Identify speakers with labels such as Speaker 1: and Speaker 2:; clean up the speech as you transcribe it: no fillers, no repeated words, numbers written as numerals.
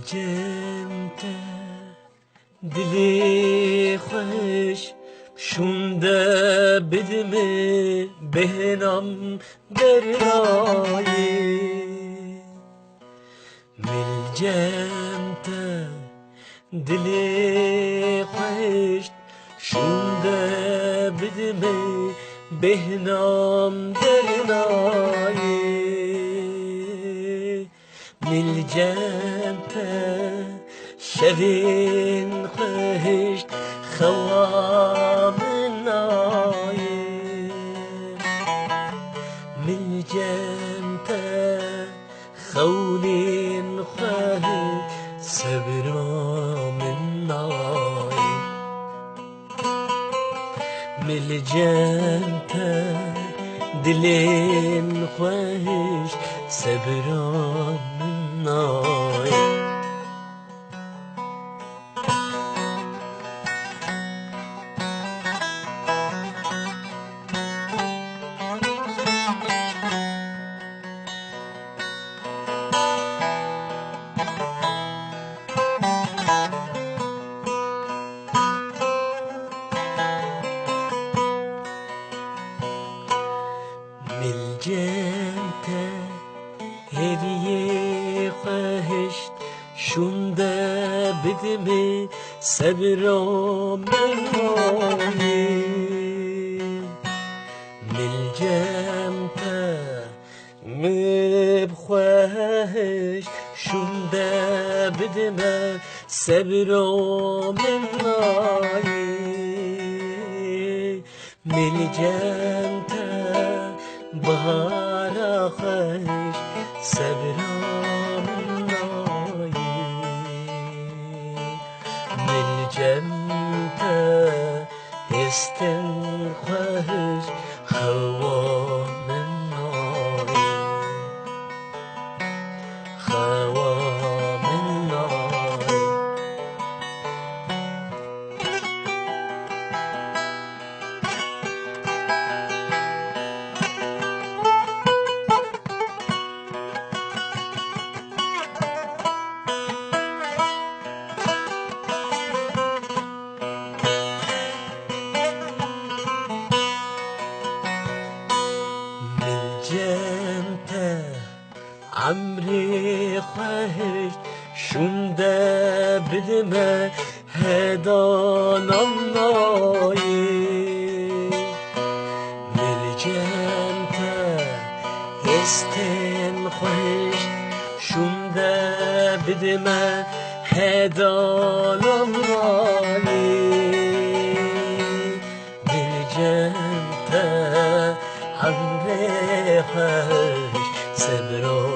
Speaker 1: جمته دلی خوش شونده بدمه بهنام دریایی مل جمته دلی خوش شونده بدمه بهنام دریایی مل جمته شوین خوش خوام نایی مل جمته خولین خوش صبرام نایی مل جمته دلین خوش صبرام نایی مل جمته هدیه خوشت شونده بدمه صبرام نایی مل جمته مب خوش شونده بدمه صبرام نایی مل جمته بهار خوش صبرام نایی مل جمته هستن خوش خوام نایی خوام نایی جمته عمری خوش شونده بدمه هدانم نایی مل جمته هستن خوش شونده بدمه هدانم نایی مل جمته عمري خوش صبرو